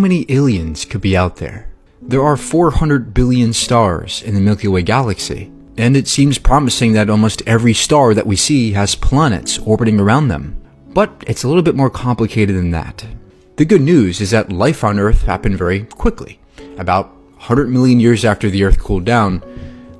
many aliens could be out there? There are 400 billion stars in the Milky Way galaxy, and it seems promising that almost every star that we see has planets orbiting around them. But it's a little bit more complicated than that. The good news is that life on Earth happened very quickly. About 100 million years after the Earth cooled down,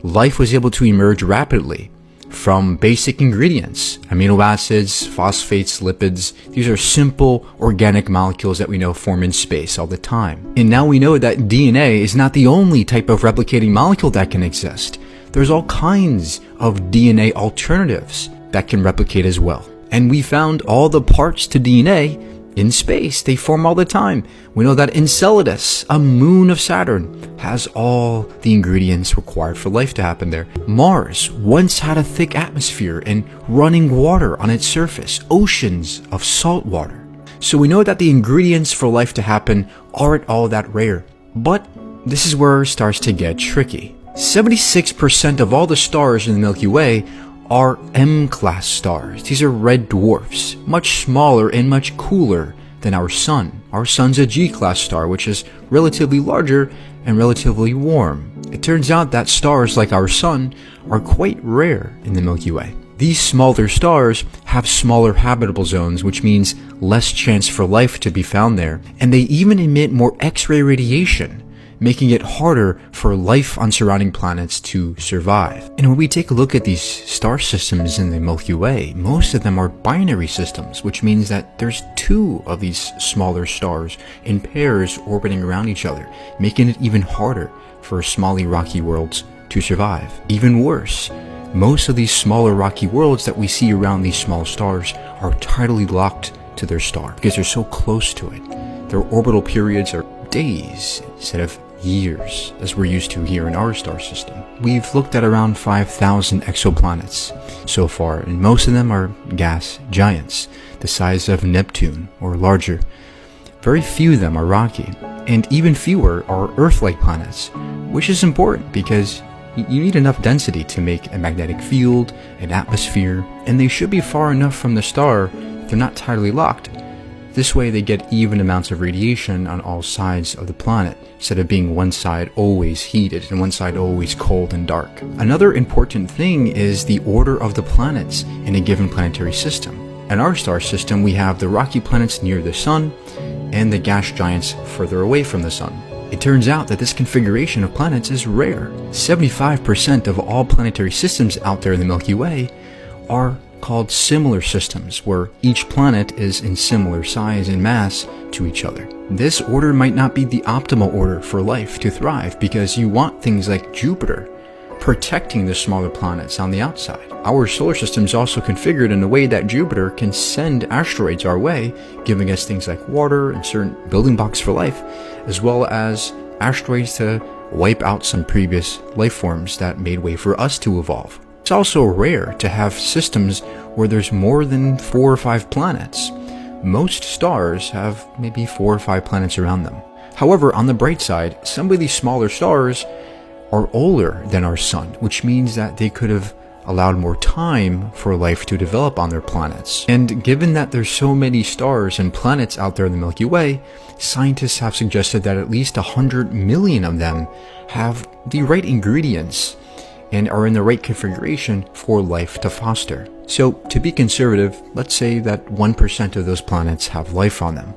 life was able to emerge rapidly from basic ingredients, amino acids, phosphates, lipids. These are simple organic molecules that we know form in space all the time. And now we know that DNA is not the only type of replicating molecule that can exist. There's all kinds of DNA alternatives that can replicate as well. And we found all the parts to DNA in space. They form all the time. We know that Enceladus, a moon of Saturn, has all the ingredients required for life to happen there. Mars once had a thick atmosphere and running water on its surface, oceans of salt water. So we know that the ingredients for life to happen aren't all that rare. But this is where it starts to get tricky. 76% of all the stars in the Milky Way are M-class stars. These are red dwarfs, much smaller and much cooler than our sun. Our sun's a G-class star, which is relatively larger and relatively warm. It turns out that stars like our sun are quite rare in the Milky Way. These smaller stars have smaller habitable zones, which means less chance for life to be found there, and they even emit more X-ray radiation, making it harder for life on surrounding planets to survive. And when we take a look at these star systems in the Milky Way, most of them are binary systems, which means that there's two of these smaller stars in pairs orbiting around each other, making it even harder for smally rocky worlds to survive. Even worse, most of these smaller rocky worlds that we see around these small stars are tidally locked to their star because they're so close to it. Their orbital periods are days instead of years, as we're used to here in our star system. We've looked at around 5,000 exoplanets so far, and most of them are gas giants, the size of Neptune or larger. Very few of them are rocky, and even fewer are Earth-like planets, which is important because you need enough density to make a magnetic field, an atmosphere, and they should be far enough from the star they're not tidally locked. This way they get even amounts of radiation on all sides of the planet, instead of being one side always heated and one side always cold and dark. Another important thing is the order of the planets in a given planetary system. In our star system, we have the rocky planets near the sun and the gas giants further away from the sun. It turns out that this configuration of planets is rare. 75% of all planetary systems out there in the Milky Way are called similar systems, where each planet is in similar size and mass to each other. This order might not be the optimal order for life to thrive because you want things like Jupiter protecting the smaller planets on the outside. Our solar system is also configured in a way that Jupiter can send asteroids our way, giving us things like water and certain building blocks for life, as well as asteroids to wipe out some previous life forms that made way for us to evolve. It's also rare to have systems where there's more than 4 or 5 planets. Most stars have maybe 4 or 5 planets around them. However, on the bright side, some of these smaller stars are older than our sun, which means that they could have allowed more time for life to develop on their planets. And given that there's so many stars and planets out there in the Milky Way, scientists have suggested that at least 100 million of them have the right ingredients and are in the right configuration for life to foster. So, to be conservative, let's say that 1% of those planets have life on them.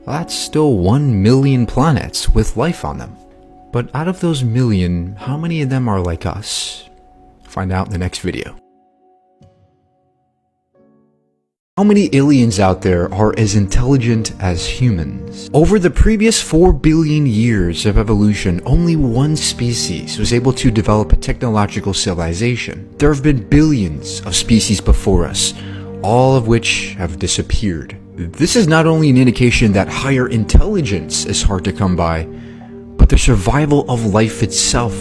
Well, that's still 1 million planets with life on them. But out of those million, how many of them are like us? Find out in the next video. How many aliens out there are as intelligent as humans? Over the previous 4 billion years of evolution, only one species was able to develop a technological civilization. There have been billions of species before us, all of which have disappeared. This is not only an indication that higher intelligence is hard to come by, but the survival of life itself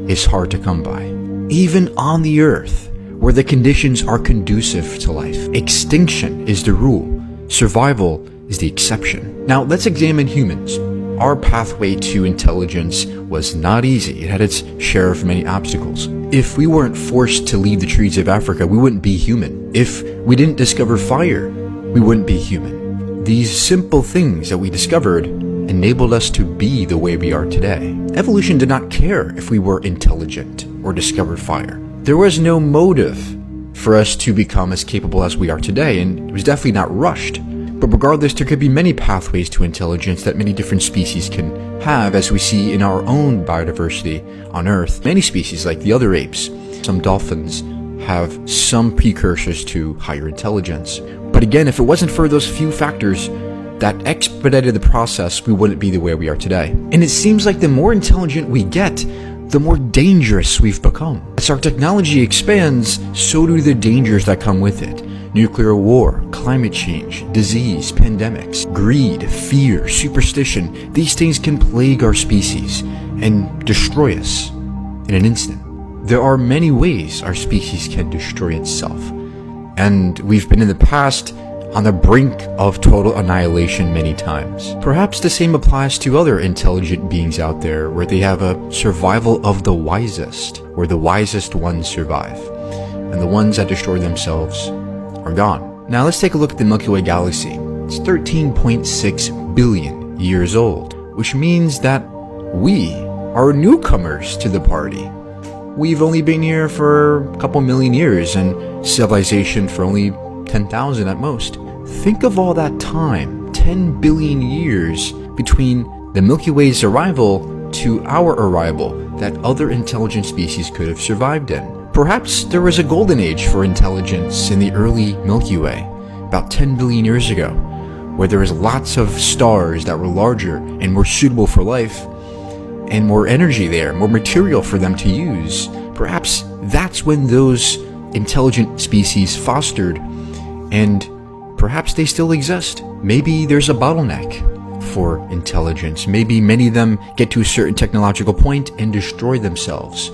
is hard to come by. Even on the Earth, where the conditions are conducive to life, extinction is the rule, survival is the exception. Now let's examine humans. Our pathway to intelligence was not easy. It had its share of many obstacles. If we weren't forced to leave the trees of Africa, we wouldn't be human. If we didn't discover fire, we wouldn't be human. These simple things that we discovered enabled us to be the way we are today. Evolution did not care if we were intelligent or discovered fire. There was no motive for us to become as capable as we are today, and it was definitely not rushed. But regardless, there could be many pathways to intelligence that many different species can have, as we see in our own biodiversity on Earth. Many species, like the other apes, some dolphins, have some precursors to higher intelligence. But again, if it wasn't for those few factors that expedited the process, we wouldn't be the way we are today. And it seems like the more intelligent we get, the more dangerous we've become. As our technology expands, so do the dangers that come with it. Nuclear war, climate change, disease, pandemics, greed, fear, superstition. These things can plague our species and destroy us in an instant. There are many ways our species can destroy itself. And we've been in the past on the brink of total annihilation many times. Perhaps the same applies to other intelligent beings out there, where they have a survival of the wisest, where the wisest ones survive, and the ones that destroy themselves are gone. Now let's take a look at the Milky Way galaxy. It's 13.6 billion years old, which means that we are newcomers to the party. We've only been here for a couple million years, and civilization for only 10,000 at most. Think of all that time, 10 billion years between the Milky Way's arrival to our arrival, that other intelligent species could have survived in. Perhaps there was a golden age for intelligence in the early Milky Way, about 10 billion years ago, where there was lots of stars that were larger and more suitable for life, and more energy there, more material for them to use. Perhaps that's when those intelligent species fostered, and perhaps they still exist. Maybe there's a bottleneck for intelligence. Maybe many of them get to a certain technological point and destroy themselves.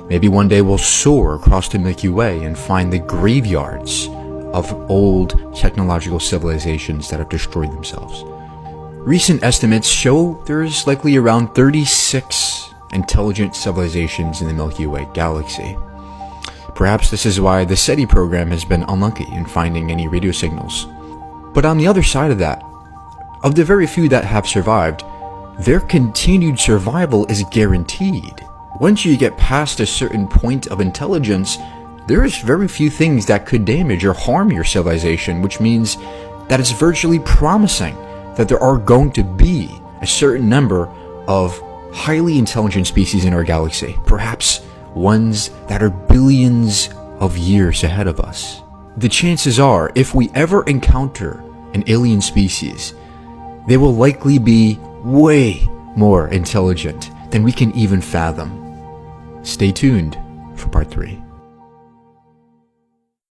Maybe one day we'll soar across the Milky Way and find the graveyards of old technological civilizations that have destroyed themselves. Recent estimates show there's likely around 36 intelligent civilizations in the Milky Way galaxy. Perhaps this is why the SETI program has been unlucky in finding any radio signals. But on the other side of that, of the very few that have survived, their continued survival is guaranteed. Once you get past a certain point of intelligence, there is very few things that could damage or harm your civilization, which means that it's virtually promising that there are going to be a certain number of highly intelligent species in our galaxy, perhaps ones that are billions of years ahead of us. The chances are, if we ever encounter an alien species, they will likely be way more intelligent than we can even fathom. Stay tuned for part 3.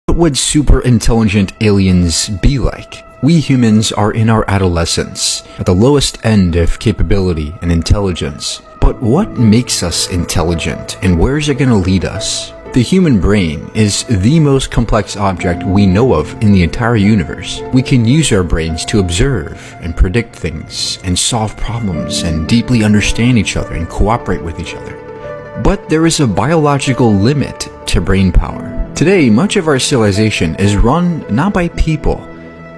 What would super intelligent aliens be like? We humans are in our adolescence, at the lowest end of capability and intelligence. But what makes us intelligent, and where is it going to lead us? The human brain is the most complex object we know of in the entire universe. We can use our brains to observe and predict things, and solve problems, and deeply understand each other and cooperate with each other. But there is a biological limit to brain power. Today, much of our civilization is run not by people,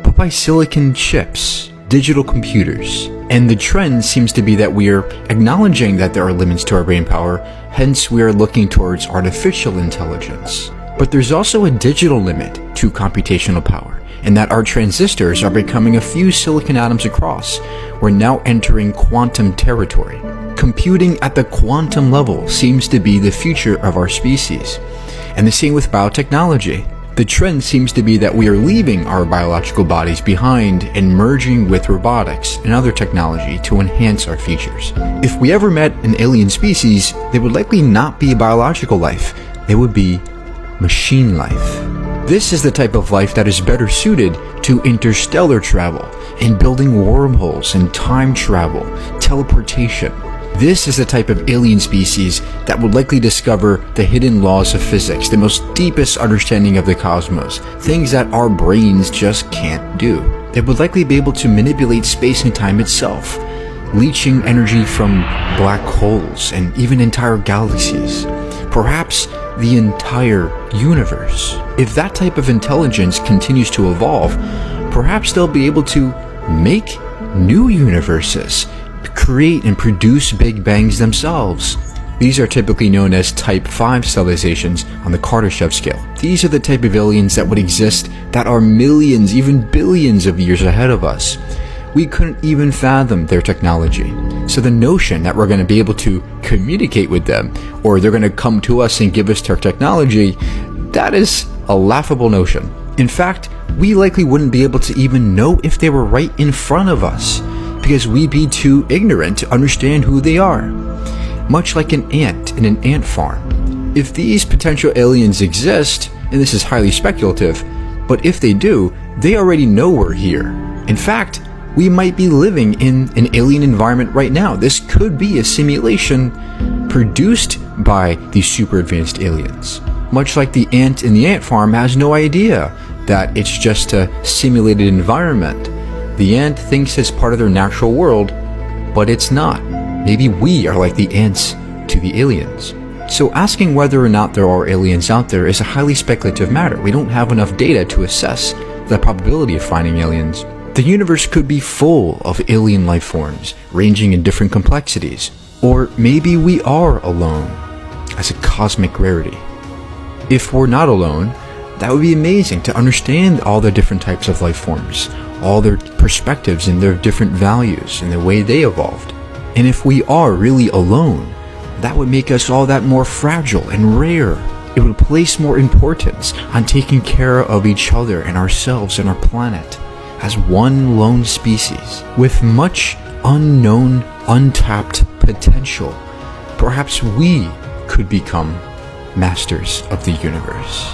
but by silicon chips, digital computers. And the trend seems to be that we are acknowledging that there are limits to our brain power, hence we are looking towards artificial intelligence. But there's also a digital limit to computational power, in that our transistors are becoming a few silicon atoms across. We're now entering quantum territory. Computing at the quantum level seems to be the future of our species. And the same with biotechnology. The trend seems to be that we are leaving our biological bodies behind and merging with robotics and other technology to enhance our features. If we ever met an alien species, they would likely not be a biological life. They would be machine life. This is the type of life that is better suited to interstellar travel and building wormholes and time travel, teleportation. This is the type of alien species that would likely discover the hidden laws of physics, the most deepest understanding of the cosmos, things that our brains just can't do. They would likely be able to manipulate space and time itself, leeching energy from black holes and even entire galaxies, perhaps the entire universe. If that type of intelligence continues to evolve, perhaps they'll be able to make new universes, create and produce Big Bangs themselves. These are typically known as Type 5 civilizations on the Kardashev scale. These are the type of aliens that would exist that are millions, even billions of years ahead of us. We couldn't even fathom their technology. So the notion that we're going to be able to communicate with them, or they're going to come to us and give us their technology, that is a laughable notion. In fact, we likely wouldn't be able to even know if they were right in front of us, because we'd be too ignorant to understand who they are. Much like an ant in an ant farm. If these potential aliens exist, and this is highly speculative, but if they do, they already know we're here. In fact, we might be living in an alien environment right now. This could be a simulation produced by these super advanced aliens. Much like the ant in the ant farm has no idea that it's just a simulated environment. The ant thinks it's part of their natural world, but it's not. Maybe we are like the ants to the aliens. So asking whether or not there are aliens out there is a highly speculative matter. We don't have enough data to assess the probability of finding aliens. The universe could be full of alien life forms, ranging in different complexities. Or maybe we are alone, as a cosmic rarity. If we're not alone, that would be amazing to understand all the different types of life forms, all their perspectives and their different values and the way they evolved. And if we are really alone, that would make us all that more fragile and rare. It would place more importance on taking care of each other and ourselves and our planet as one lone species with much unknown, untapped potential. Perhaps we could become masters of the universe.